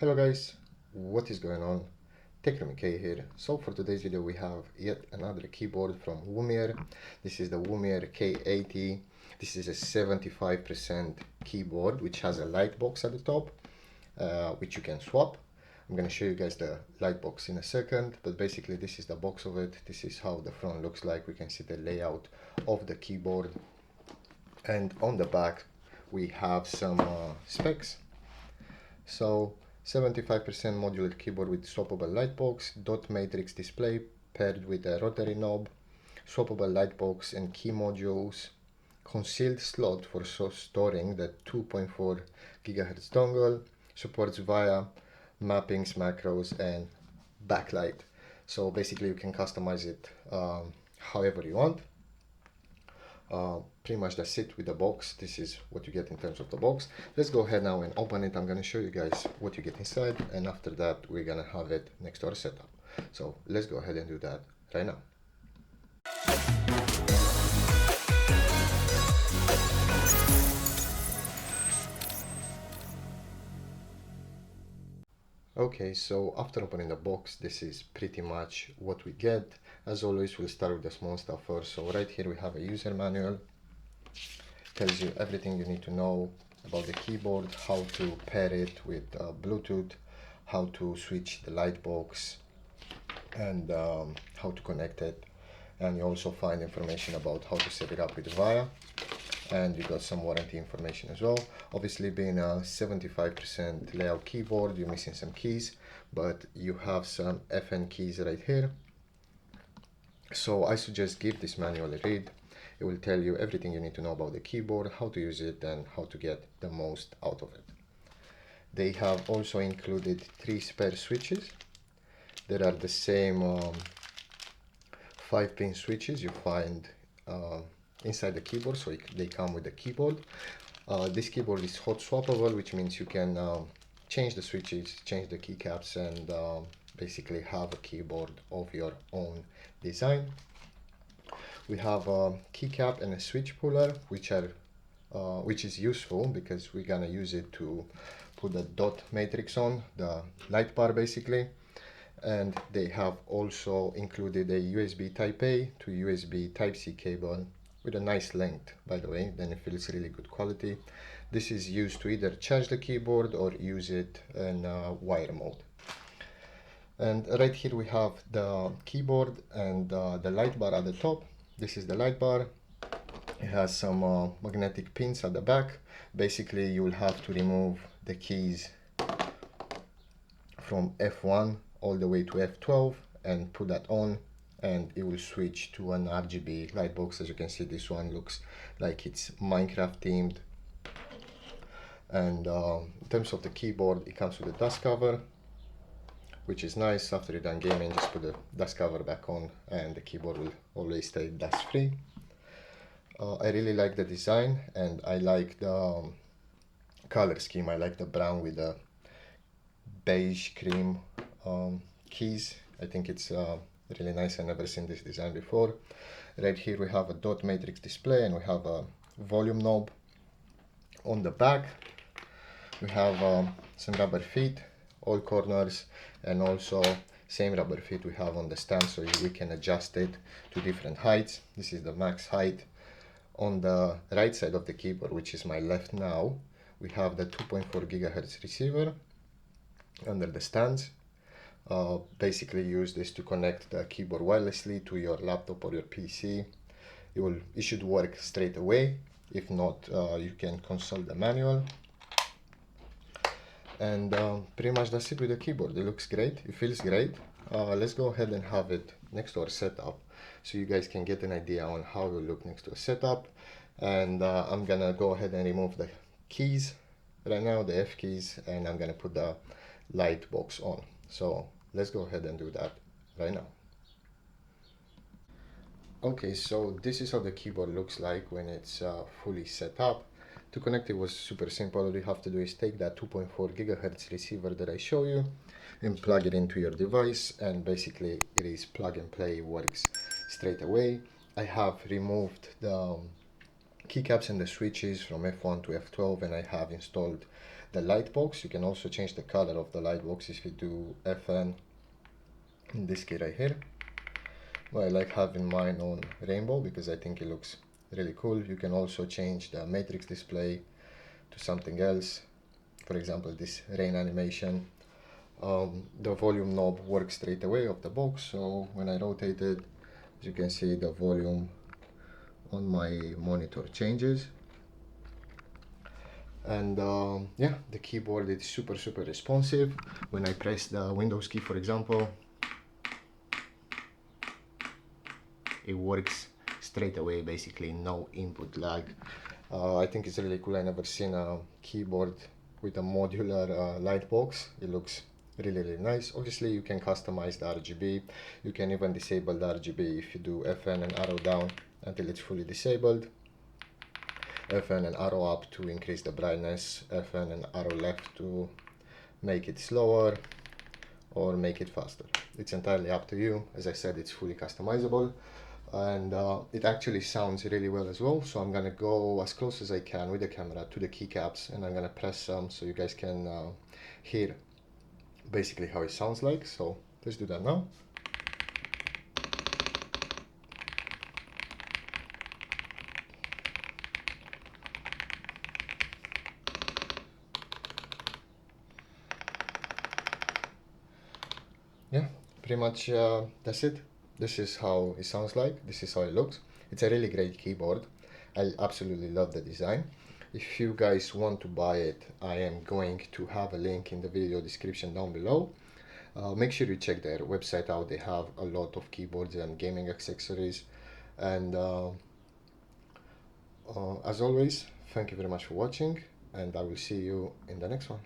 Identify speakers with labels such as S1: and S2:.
S1: Hello guys, what is going on? Techroomuk here. So for today's video we have yet another keyboard from Womier. This is the Womier K80. This is a 75% keyboard which has a light box at the top, which you can swap. I'm going to show you guys the light box in a second, but basically this is the box of it. This is how the front looks like. We can see the layout of the keyboard, and on the back we have some specs. So 75% modular keyboard with swappable light box, dot matrix display paired with a rotary knob, swappable light box and key modules, concealed slot for storing the 2.4 GHz dongle, supports via mappings, macros and backlight. So basically you can customize it however you want. Pretty much that's it with the box. This is what you get in terms of the box. Let's go ahead now and open it. I'm going to show you guys what you get inside, and after that we're going to have it next to our setup. So let's go ahead and do that right now. Okay, so after opening the box, this is pretty much what we get. As always, we'll start with the small stuff first. So right here we have a user manual. Tells you everything you need to know about the keyboard, how to pair it with Bluetooth, how to switch the light box, and how to connect it. And you also find information about how to set it up with VIA, and you got some warranty information as well. Obviously, being a 75% layout keyboard, you're missing some keys, but you have some FN keys right here. So I suggest give this manual a read. It will tell you everything you need to know about the keyboard, how to use it and how to get the most out of it. They have also included 3 spare switches. There are the same 5-pin switches you find inside the keyboard, so they come with the keyboard. This keyboard is hot swappable, which means you can change the switches, change the keycaps, and basically have a keyboard of your own design. We have a keycap and a switch puller, which is useful because we're gonna use it to put the dot matrix on the light bar basically. And they have also included a USB Type A to USB Type C cable with a nice length, by the way, then it feels really good quality. This is used to either charge the keyboard or use it in wire mode. And right here we have the keyboard and the light bar at the top. This is the light bar. It has some magnetic pins at the back. Basically you will have to remove the keys from F1 all the way to F12 and put that on, and it will switch to an RGB light box. As you can see, this one looks like it's Minecraft themed. And in terms of the keyboard, it comes with a dust cover, which is nice. After you're done gaming, just put the dust cover back on and the keyboard will always stay dust free. I really like the design, and I like the color scheme. I like the brown with the beige cream keys. I think it's really nice. I've never seen this design before. Right here we have a dot matrix display and we have a volume knob. On the back we have some rubber feet, all corners, and also same rubber feet we have on the stand, so we can adjust it to different heights. This is the max height. On the right side of the keyboard, which is my left now, we have the 2.4 GHz receiver under the stands. Basically use this to connect the keyboard wirelessly to your laptop or your PC. It should work straight away. If not, you can consult the manual. And pretty much that's it with the keyboard. It looks great, it feels great. Let's go ahead and have it next to our setup so you guys can get an idea on how it will look next to a setup. And I'm gonna go ahead and remove the keys right now, the F keys, and I'm gonna put the light box on. So let's go ahead and do that right now. Okay, so this is how the keyboard looks like when it's fully set up. To connect it was super simple. All you have to do is take that 2.4 GHz receiver that I show you and plug it into your device, and basically it is plug and play, works straight away. I have removed the keycaps and the switches from F1 to F12, and I have installed the light box. You can also change the color of the light box if you do FN, in this key right here. Well, I like having mine on rainbow because I think it looks really cool. You can also change the matrix display to something else, for example this rain animation. The volume knob works straight away off the box, so when I rotate it, as you can see, the volume on my monitor changes. And yeah, the keyboard is super responsive. When I press the Windows key, for example, it works straight away, basically no input lag. I think it's really cool. I never seen a keyboard with a modular light box. It looks really nice. Obviously you can customize the RGB. You can even disable the RGB if you do FN and arrow down until it's fully disabled, FN and arrow up to increase the brightness, FN and arrow left to make it slower or make it faster. It's entirely up to you. As I said, it's fully customizable, and it actually sounds really well as well. So I'm gonna go as close as I can with the camera to the keycaps, and I'm gonna press some so you guys can hear basically how it sounds like. So let's do that now. Yeah, pretty much that's it. This is how it sounds like. This is how it looks. It's a really great keyboard. I absolutely love the design. If you guys want to buy it, I am going to have a link in the video description down below. Make sure you check their website out. They have a lot of keyboards and gaming accessories. And as always, thank you very much for watching, and I will see you in the next one.